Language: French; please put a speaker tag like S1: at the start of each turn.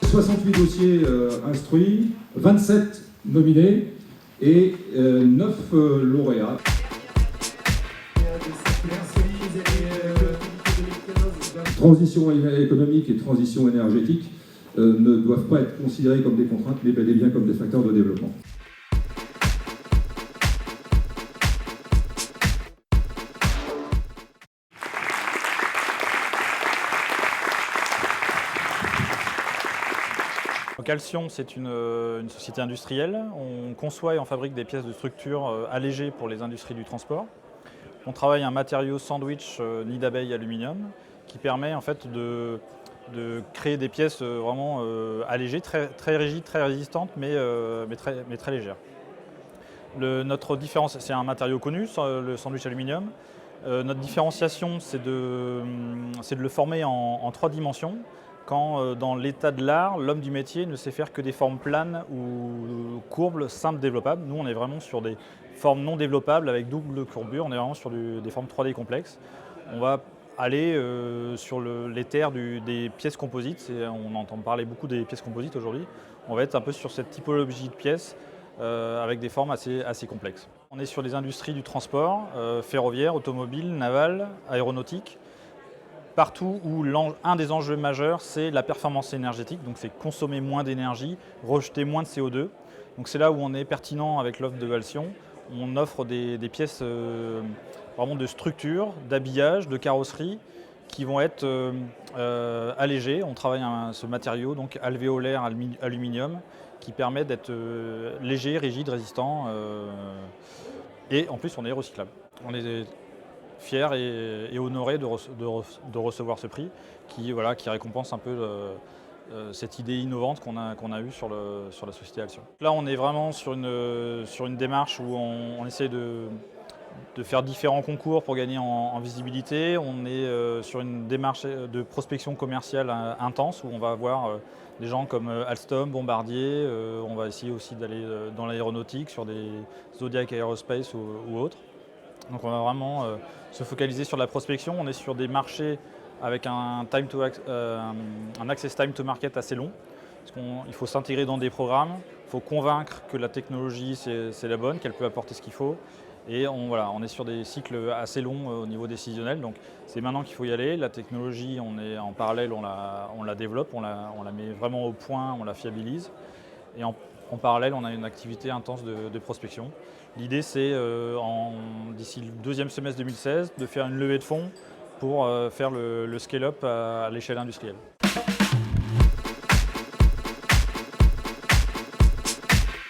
S1: 68 dossiers instruits, 27 nominés et 9 lauréats. Transition économique et transition énergétique ne doivent pas être considérées comme des contraintes, mais bel et bien comme des facteurs de développement.
S2: Alcyon, c'est une société industrielle. On conçoit et on fabrique des pièces de structure allégées pour les industries du transport. On travaille un matériau sandwich nid d'abeille aluminium qui permet en fait de créer des pièces vraiment allégées, très rigides, très résistantes, mais très légères. Notre différence, c'est un matériau connu, le sandwich aluminium. Notre différenciation, c'est de le former en 3 dimensions. Quand dans l'état de l'art, l'homme du métier ne sait faire que des formes planes ou courbes, simples, développables. Nous, on est vraiment sur des formes non développables avec double courbure. On est vraiment sur des formes 3D complexes. On va aller sur les terres des pièces composites. On entend parler beaucoup des pièces composites aujourd'hui. On va être un peu sur cette typologie de pièces avec des formes assez complexes. On est sur les industries du transport, ferroviaire, automobile, naval, aéronautique. Partout où un des enjeux majeurs, c'est la performance énergétique, donc c'est consommer moins d'énergie, rejeter moins de CO2. Donc c'est là où on est pertinent avec l'offre de Alcyon. On offre des pièces vraiment de structure, d'habillage, de carrosserie qui vont être allégées. On travaille ce matériau donc alvéolaire aluminium qui permet d'être léger, rigide, résistant et en plus on est recyclable. On est fier et honoré de recevoir ce prix qui récompense un peu cette idée innovante qu'on a eue sur la société Alcyon. Là, on est vraiment sur une démarche où on essaie de faire différents concours pour gagner en visibilité. On est sur une démarche de prospection commerciale intense où on va avoir des gens comme Alstom, Bombardier. On va essayer aussi d'aller dans l'aéronautique sur des Zodiac Aerospace ou autres. Donc on va vraiment se focaliser sur la prospection. On est sur des marchés avec un access time to market assez long. Il faut s'intégrer dans des programmes, il faut convaincre que la technologie c'est la bonne, qu'elle peut apporter ce qu'il faut. Et on est sur des cycles assez longs au niveau décisionnel. Donc c'est maintenant qu'il faut y aller. La technologie, on est en parallèle, on la développe, on la met vraiment au point, on la fiabilise. Et en parallèle, on a une activité intense de prospection. L'idée, c'est d'ici le 2e semestre 2016 de faire une levée de fonds pour faire le scale-up à l'échelle industrielle.